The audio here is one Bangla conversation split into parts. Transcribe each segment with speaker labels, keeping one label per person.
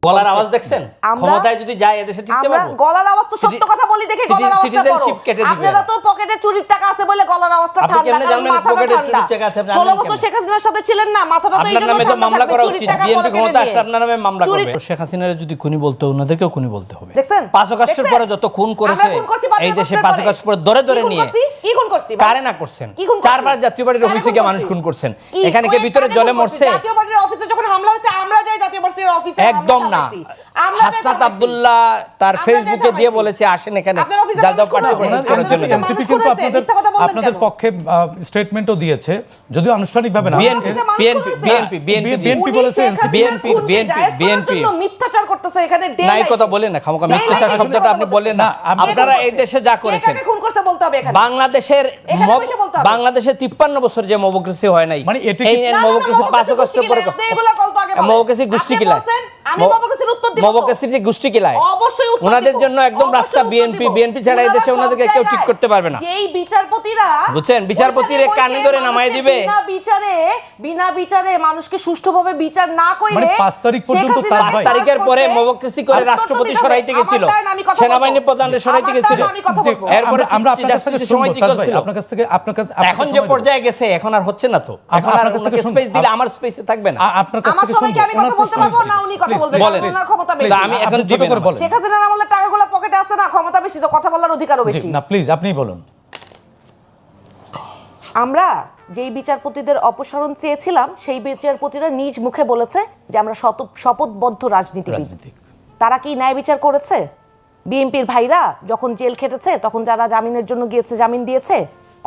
Speaker 1: গলার আওয়াজ দেখছেন? ক্ষমতায় যদি যায় এদেশে টিকতে পারবো?
Speaker 2: গলার আওয়াজ তো সত্য কথা বলি দেখে গলার আওয়াজটা বড়। আপনারা তো পকেটে চুরির টাকা আছে বলে গলার আওয়াজটা ঠান্ডা, কারণ মাথাটা ঠান্ডা। 16 বছর শেখ হাসিনার সাথে ছিলেন না, মাথাটা তো এইজন্য ঠান্ডা। মামলা করা উচিত, বিএনপি ক্ষমতা আসলে আপনার নামে মামলা করবে। শেখ হাসিনার যদি খুনি বলতে ওনাদেরকেও খুনি বলতে হবে। দেখছেন 5 আগস্টের পরে যত খুন করেছে এই দেশে, 5 আগস্ট পরে ধরে ধরে নিয়ে কি খুন করছি? কারে না করছেন? 4বার জাতীয় পার্টির অফিসে গিয়ে মানুষ খুন করছেন। এখানে কে ভিতরে জলে মরছে? জাতীয় পার্টির অফিসে যখন হামলা হয়েছে আমরা যাই জাতীয় পার্টির অফিসে? একদম না। হাসনাত আব্দুল্লাহ তার ফেসবুকে দিয়ে বলেছে আসেন এখানে জাতীয় পার্টি করার জন্য।
Speaker 3: এনসিপি কিন্তু আপনাদের পক্ষে স্টেটমেন্টও দিয়েছে, যদিও আনুষ্ঠানিকভাবে না।
Speaker 1: বিএনপি বলেছে, বিএনপি
Speaker 2: মিথ্যাচার করতেছে এখানে।
Speaker 1: নাই কথা বলেন না, খামোকা মিথ্যাচার শব্দটা আপনি বললেন না। আপনারা এই দেশে যা করেছেন,
Speaker 2: খুন করতে বলতে হবে এখানে।
Speaker 1: বাংলাদেশের 53 বছর যে মবক্রেসি হয় নাই,
Speaker 3: মানে
Speaker 1: এই মবক্রেসি 5 আগস্টের পরে মবক্রেসি গোষ্ঠী কিলায়,
Speaker 2: আমি মবক্রেসির উত্তর দিব।
Speaker 1: মবক্রেসির গোষ্ঠী কিলায়
Speaker 2: অবশ্যই উত্তর দিব।
Speaker 1: ওনাদের জন্য একদম রাস্তা বিএনপি ছাড়া এই দেশে ওনাদেরকে কেউ ঠিক করতে পারবে না।
Speaker 2: যেই বিচারপতিরা
Speaker 1: বুঝছেন, বিচারপতিরে কানে ধরে নামায় দিবে। বিনা বিচারে মানুষকে সুষ্ঠুভাবে বিচার না কইলে,
Speaker 3: মানে 5 তারিখ পর্যন্ত
Speaker 1: 5 তারিখের পরে মবক্রেসি করে রাষ্ট্রপতি সরাইতে গেছিল, সেনাবাহিনী প্রধানের সরাইতে গেছিল। এরপর
Speaker 3: আমরা আপনার কাছ থেকে সময় কি করছিল? আপনার কাছ থেকে
Speaker 1: এখন যে পর্যায়ে গেছে এখন আর হচ্ছে না তো। এখন আর স্পেস দিলে আমার স্পেসে থাকবে না।
Speaker 3: আপনার কাছ থেকে
Speaker 2: সময় কি আমি কথা বলতে পারবো না উনি কথা বলবেন? ওনার ক্ষমতা বেশি।
Speaker 1: আমি এখন ছোট করে বলেন।
Speaker 2: শেখ হাসিনার আমলে টাকাগুলো পকেটে আছে না, ক্ষমতা বেশি তো কথা বলার অধিকারও বেশি।
Speaker 3: না প্লিজ আপনিই বলুন।
Speaker 2: আমরা যেই বিচারপতিদের অপসারণ চেয়েছিলাম সেই বিচারপতিরা নিজ মুখে বলেছে যে আমরা শপথবদ্ধ রাজনীতিবিদ। তারা কি ন্যায় বিচার করেছে? বিএনপির ভাইরা যখন জেল খেটেছে তখন যারা জামিনের জন্য গিয়েছে জামিন দিয়েছে,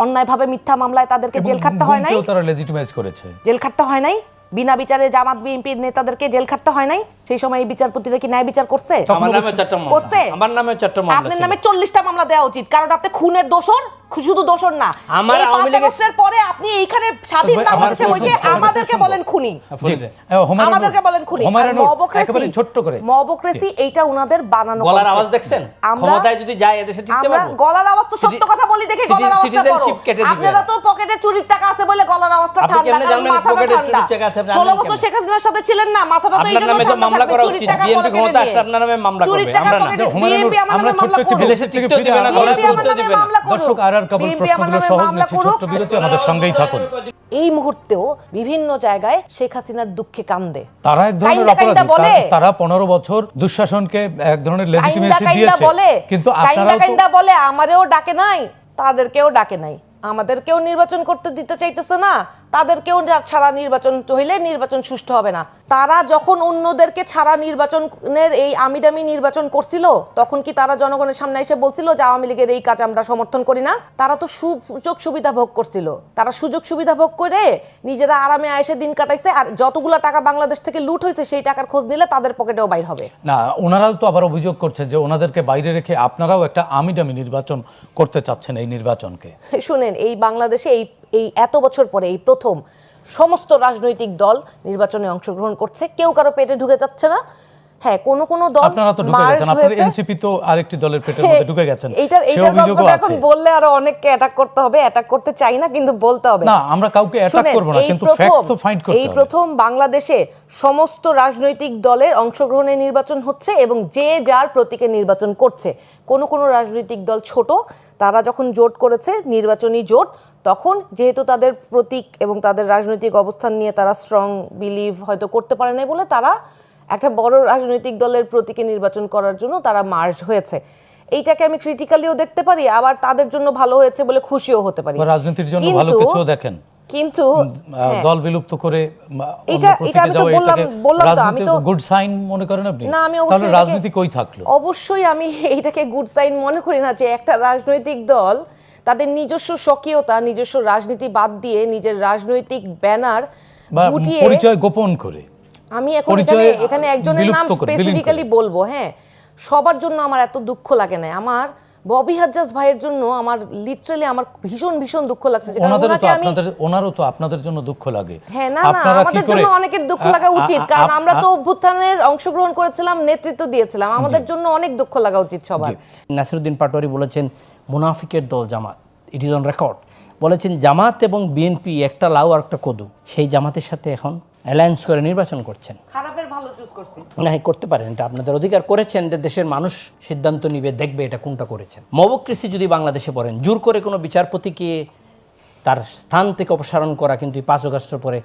Speaker 2: অন্যায়ভাবে মিথ্যা মামলায় তাদেরকে জেল খাটতে হয় নাই?
Speaker 3: তারা লেজিটিমাইজ করেছে,
Speaker 2: জেল খাটতে হয় নাই? বিনা বিচারে জামাত বিএনপির নেতাদেরকে জেল খাটতে হয় নাই? সেই সময় এই বিচারপতিরা কি ন্যায় বিচার করছে?
Speaker 1: আমার নামে 4টা মামলা করছে। আমার নামে 4টা মামলা।
Speaker 2: আপনার নামে 40টা মামলা দেওয়া উচিত, কারণ আপনি খুনের দোষর, শুধু দোষর না।
Speaker 1: আমার আওয়ামী লীগের
Speaker 2: পরে আপনি এইখানে স্বাধীন বাংলাদেশে বসে আমাদেরকে বলেন খুনি, আমাদেরকে বলেন খুনি।
Speaker 3: একেবারে ছোট্ট করে
Speaker 2: মবক্রেসি এইটা উনাদের বানানো।
Speaker 1: গলার আওয়াজ দেখছেন? ক্ষমতায় যদি যায় এদেশে টিকতে পারবো?
Speaker 2: গলার আওয়াজ তো সত্য কথা বলি দেখে গলার আওয়াজটা বড়। আপনারা তো পকেটে চুরির টাকা আছে বলে গলার আওয়াজটা ঠান্ডা, কারণ মাথাটা ঠান্ডা। 16 বছর শেখ হাসিনার সাথে ছিলেন না, মাথাটা তো এইজন্য ঠান্ডা।
Speaker 1: মামলা করা উচিত, বিএনপি ক্ষমতা আসলে আপনার নামে মামলা করবে। আমরা না,
Speaker 3: আমরা ছোট্ট একটি
Speaker 1: বিদেশে টিকতে দিবে না, গলায় তুলতে দিবে না।
Speaker 3: দর্শক আর কেবল প্রশ্নগুলো সহজ নিচ্ছে, ছোট্ট বিরতি, আমাদের সঙ্গেই থাকুন।
Speaker 2: এই মুহূর্তেও বিভিন্ন জায়গায় শেখ হাসিনার দুঃখে কান্দে।
Speaker 3: তারা এক ধরনের অপরাধী, তারা 15 বছর দুঃশাসনকে এক ধরনের লেজিটিমেসি দিয়েছে, কিন্তু আপনারা
Speaker 2: বলে আমারেও ডাকে নাই, তাদেরকেও ডাকে নাই, আমাদেরকেও নির্বাচন করতে দিতে চাইতেছে না, তাদেরকেও ছাড়া নির্বাচন হইলে নির্বাচন সুষ্ঠু হবে না। তারা যখন অন্যদেরকে ছাড়া নির্বাচনের এই আমিদামি নির্বাচন করছিল তখন কি তারা জনগণের সামনে এসে বলছিল যে আওয়ামী লীগের এই কাজ আমরা সমর্থন করি না? তারা তো সুযোগ সুবিধা ভোগ করছিল, তারা সুযোগ সুবিধা ভোগ করে নিজেরা আরামে আয়েসে দিন কাটাইছে। আর যতগুলো টাকা বাংলাদেশ থেকে লুট হয়েছে সেই টাকার খোঁজ নিলে তাদের পকেটেও বাইর হবে
Speaker 3: না। ওনারাও তো আবার অভিযোগ করছে যে ওনাদেরকে বাইরে রেখে আপনারাও একটা আমিদামি নির্বাচন করতে চাচ্ছেন এই নির্বাচনকে।
Speaker 2: শুনেন, এই বাংলাদেশে এই এত বছর পরে এই প্রথম সমস্ত রাজনৈতিক দল নির্বাচনে অংশগ্রহণ করছে, কেউ কারো পেটে ঢুকে যাচ্ছে না। হ্যাঁ, কোন কোন দল
Speaker 3: আপনারা তো ঢুকে গেছেন, আপনার এনসিপি তো আরেকটি দলের পেটের মধ্যে ঢুকে গেছেন, সেই অভিযোগও আছে।
Speaker 2: এখন বললে আরো অনেককে অ্যাটাক করতে হবে, অ্যাটাক করতে চাই না কিন্তু বলতে হবে।
Speaker 3: না, আমরা কাউকে অ্যাটাক করব না, কিন্তু ফ্যাক্ট তো ফাইন্ড করতে হবে।
Speaker 2: এই প্রথম বাংলাদেশে সমস্ত রাজনৈতিক দলের অংশগ্রহণে নির্বাচন হচ্ছে এবং যে যার প্রতীকে নির্বাচন করছে। কোন কোন রাজনৈতিক দল ছোট, তারা যখন জোট করেছে নির্বাচনী জোট, তখন যেহেতু তাদের প্রতীক এবং তাদের রাজনৈতিক অবস্থান নিয়ে তারা স্ট্রং বিলিভ হয়তো করতে পারে নাই বলে তারা একটা বড় রাজনৈতিক দলের প্রতীকে নির্বাচন করার জন্য তারা মার্জ হয়েছে। এইটাকে আমি ক্রিটিক্যালিও দেখতে পারি, আবার তাদের জন্য ভালো হয়েছে বলে খুশিও হতে পারি।
Speaker 3: রাজনীতির জন্য ভালো কিছু দেখেন,
Speaker 2: কিন্তু
Speaker 3: দল বিলুপ্ত করে
Speaker 2: এটা আমি তো বললাম তো, আমি তো
Speaker 3: গুড সাইন মনে করেন আপনি?
Speaker 2: না, আমি
Speaker 3: তাহলে রাজনীতি কই থাকলো?
Speaker 2: অবশ্যই আমি এইটাকে গুড সাইন মনে করি না যে একটা রাজনৈতিক দল তাদের নিজস্ব স্বকীয়তা, নিজস্ব রাজনীতি বাদ দিয়ে নিজের রাজনৈতিক ব্যানার গুটিয়ে
Speaker 3: পরিচয় গোপন করে।
Speaker 2: আমি এখন এখানে একজনের নাম স্পেসিফিক্যালি বলবো। হ্যাঁ, সবার জন্য আমার এত দুঃখ লাগে না। আমার ববি হাজ্জাজ ভাইয়ের জন্য আমার লিটারালি আমার ভীষণ ভীষণ দুঃখ লাগছে।
Speaker 3: ওনারও তো আপনাদের জন্য দুঃখ লাগে।
Speaker 2: হ্যাঁ, না না, আমাদের জন্য অনেকের দুঃখ লাগা উচিত, কারণ আমরা তো অভ্যুত্থানের অংশগ্রহণ করেছিলাম, নেতৃত্ব দিয়েছিলাম, আমাদের জন্য অনেক দুঃখ লাগা উচিত সবার।
Speaker 1: নাসিরউদ্দিন পাটোয়ারি বলেছেন মুনাফিকের দল জামাত, ইট ইজ অন রেকর্ড, বলেছেন জামাত এবং বিএনপি একটা লাউ আর একটা কদু, সেই জামাতের সাথে এখন
Speaker 2: অ্যালায়েন্স করে নির্বাচন করছেন।
Speaker 1: খারাপের ভালো চুজ করছি
Speaker 2: না, করতে পারেন, এটা আপনাদের অধিকার, করেছেন যে দেশের মানুষ সিদ্ধান্ত নিবে, দেখবে এটা কোনটা করেছেন। মবক্রেসি যদি বাংলাদেশে পড়েন, জোর করে কোনো বিচারপতিকে তার স্থান থেকে অপসারণ করা কিন্তু 5 আগস্টের পরে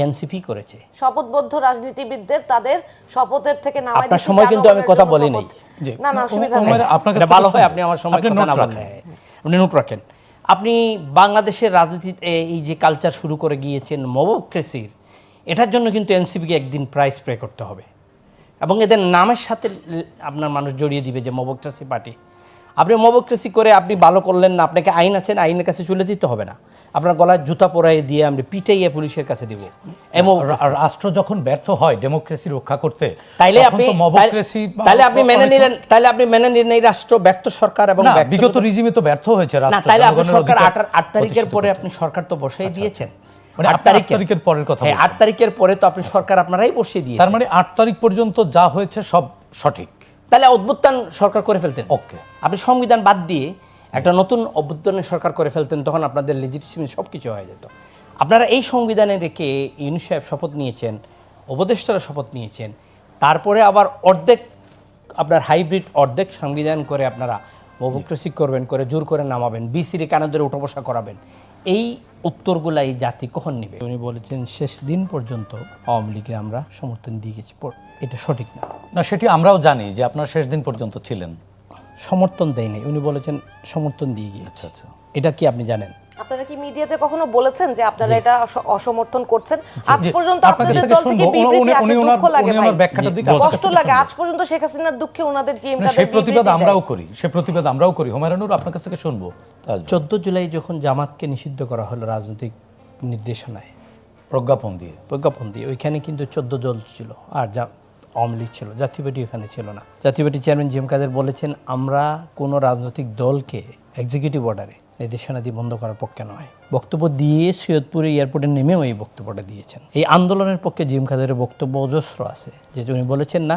Speaker 2: এনসিপি করেছে।
Speaker 1: শপথবদ্ধ রাজনীতিবিদদের তাদের শপথের থেকে নামাই
Speaker 2: আপনার সময় কিন্তু আমি কথা বলি নাই।
Speaker 1: না না, অসুবিধা নেই,
Speaker 3: আপনাকে
Speaker 2: ভালো হয় আপনি আমার সময় কথা না বললে, আপনি নোট রাখেন। আপনি বাংলাদেশের রাজনীতিতে এই যে কালচার শুরু করে গিয়েছেন মবক্রেসির, এটার জন্য কিন্তু এনসিপিকে একদিন প্রাইস পে করতে হবে এবং এদের নামের সাথে আপনার মানুষ জড়িয়ে দিবে যে মবক্রেসি পার্টি। আপনি মবক্রেসি করে আপনি ভালো করলেন না, আপনাকে আইন আছেন, আইনের কাছে চলে দিতে হবে না, আপনার গলায় জুতা পরাই দিয়ে আমরা পিটাইয়ে পুলিশের কাছে দিব।
Speaker 3: রাষ্ট্র যখন ব্যর্থ হয় ডেমোক্রেসি রক্ষা করতে,
Speaker 2: তাইলে আপনি মেনে নিলেন, তাহলে আপনি মেনে নিলেন এই রাষ্ট্র ব্যর্থ সরকার এবং
Speaker 3: বিগত রিজিমে তো ব্যর্থ হয়েছে রাষ্ট্র।
Speaker 2: তাইলে আপনি সরকার 8 তারিখের পরে আপনি সরকার তো বসেই দিয়েছেন।
Speaker 3: মানে 8 তারিখের পরের কথা,
Speaker 2: 8 তারিখের পরে তো আপনি সরকার আপনারাই বসিয়ে দিয়েছেন।
Speaker 3: তার মানে 8 তারিখ পর্যন্ত যা হয়েছে সব সঠিক।
Speaker 2: তাহলে অভ্যুত্থান সরকার করে ফেলতেন।
Speaker 3: ওকে,
Speaker 2: আপনি সংবিধান বাদ দিয়ে একটা নতুন অভ্যুত্থানের সরকার করে ফেলতেন, তখন আপনাদের লেজিটিমেসি সব কিছু হয়ে যেত। আপনারা এই সংবিধানে রেখে ইউনূস সাহেব শপথ নিয়েছেন, উপদেষ্টারা শপথ নিয়েছেন, তারপরে আবার অর্ধেক আপনার হাইব্রিড অর্ধেক সংবিধান করে আপনারা মবক্রেসি করবেন, করে জোর করে নামাবেন, বিসির কানে ধরে উঠা বসা করাবেন। এই উত্তরগুলা এই জাতি কখন নেবে? উনি বলেছেন শেষ দিন পর্যন্ত আওয়ামী লীগের আমরা সমর্থন দিয়ে গেছি, এটা সঠিক না।
Speaker 3: না, সেটি আমরাও জানি যে আপনারা শেষ দিন পর্যন্ত ছিলেন।
Speaker 2: সমর্থন দেয়নি, উনি বলেছেন সমর্থন দিয়ে গিয়েছে।
Speaker 3: আচ্ছা আচ্ছা,
Speaker 2: এটা কি আপনি জানেন?
Speaker 1: আপনারা কি মিডিয়াতে কখনো বলেছেন যে আপনারা এটা অসমর্থন করছেন? আজ পর্যন্ত আপনাদের দল থেকে বিবৃতি আসে, দুঃখ লাগে ভাই, কষ্ট লাগে। আজ পর্যন্ত শেখ হাসিনার দুঃখে ওনাদের জিএম কাদের
Speaker 3: সেই প্রতিবাদ আমরাও করি। হুমায়ুনুর আপনার কাছ থেকে শুনবো।
Speaker 2: 14 জুলাই যখন জামাতকে নিষিদ্ধ করা হলো রাজনৈতিক নির্দেশনায়, প্রজ্ঞাপন দিয়ে, ওইখানে কিন্তু 14 দল ছিল, আর আওয়ামী লীগ ছিল, জাতীয় পার্টি ওখানে ছিল না। জাতীয় পার্টির চেয়ারম্যান জিএম কাদের বলেছেন, আমরা কোনো রাজনৈতিক দলকে এক্সিকিউটিভ অর্ডারে নির্দেশনা দিয়ে বন্ধ করার পক্ষে নয়। বক্তব্য দিয়ে সৈয়দপুরে এয়ারপোর্টে নেমেও এই বক্তব্যটা দিয়েছেন। এই আন্দোলনের পক্ষে জিএম কাদের বক্তব্য অজস্র আছে, যে উনি বলেছেন না,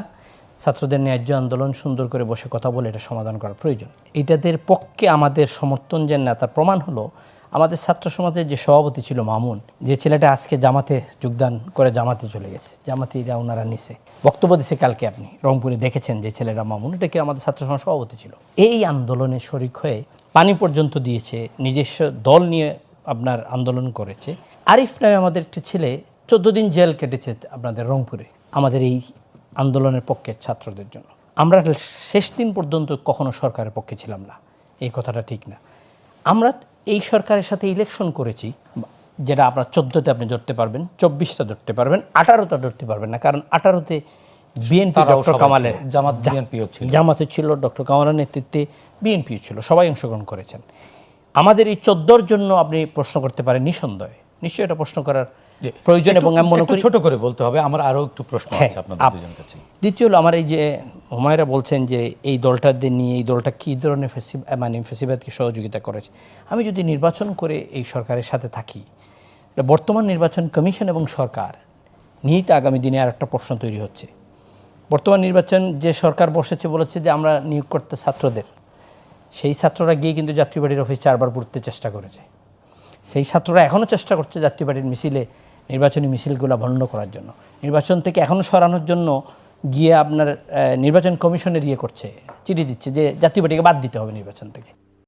Speaker 2: ছাত্রদের ন্যায্য আন্দোলন সুন্দর করে বসে কথা বলে এটা সমাধান করার প্রয়োজন। এটাদের পক্ষে আমাদের সমর্থন যে না, তার প্রমাণ হলো আমাদের ছাত্র সমাজের যে সভাপতি ছিল মামুন, যে ছেলেটা আজকে জামাতে যোগদান করে জামাতে চলে গেছে, জামাতিরা ওনারা নিছে, বক্তব্য দিছে কালকে, আপনি রংপুরে দেখেছেন যে ছেলেটা মামুন, এটা কি আমাদের ছাত্র সমাজ সভাপতি ছিল। এই আন্দোলনে শরিক হয়ে পানি পর্যন্ত দিয়েছে, নিজস্ব দল নিয়ে আপনার আন্দোলন করেছে। আরিফ নামে আমাদের একটি ছেলে 14 দিন জেল কেটেছে আপনাদের রংপুরে, আমাদের এই আন্দোলনের পক্ষে ছাত্রদের জন্য। আমরা শেষ দিন পর্যন্ত কখনো সরকারের পক্ষে ছিলাম না, এই কথাটা ঠিক না। আমরা এই সরকারের সাথে ইলেকশন করেছি, যেটা আপনার 14তে আপনি ধরতে পারবেন, 24টা ধরতে পারবেন, 18টা ধরতে পারবেন না, কারণ 18তে বিএনপি ডক্টর কামালের জামাতে ছিল, ডক্টর কামালের নেতৃত্বে বিএনপিও ছিল, সবাই অংশগ্রহণ করেছেন। আমাদের এই 14র জন্য আপনি প্রশ্ন করতে পারেন, নিশ্চয়ই এটা প্রশ্ন করার প্রয়োজন, এবং আমি মনে করি
Speaker 3: ছোট করে বলতে হবে। আমার আরো একটু প্রশ্ন আছে আপনাদের দুজনের কাছে।
Speaker 2: দ্বিতীয় হলো, আমার এই যে হুমায়রা বলছেন যে এই দলটাদের নিয়ে এই দলটা কী ধরনের ফেসিবাদকে সহযোগিতা করেছে। আমি যদি নির্বাচন করে এই সরকারের সাথে থাকি, বর্তমান নির্বাচন কমিশন এবং সরকার নিয়েই তো আগামী দিনে আর একটা প্রশ্ন তৈরি হচ্ছে। বর্তমান নির্বাচন যে সরকার বসেছে, বলেছে যে আমরা নিয়োগ করতে ছাত্রদের, সেই ছাত্ররা গিয়ে কিন্তু জাতীয় পার্টির অফিস 4 বার পুড়তে চেষ্টা করেছে। সেই ছাত্ররা এখনও চেষ্টা করছে জাতীয় পার্টির মিছিলে, নির্বাচনী মিছিলগুলো বন্ধ করার জন্য, নির্বাচন থেকে এখনও সরানোর জন্য গিয়ে আপনার নির্বাচন কমিশনের করছে, চিঠি দিচ্ছে যে জাতীয় পার্টিকে বাদ দিতে হবে নির্বাচন থেকে।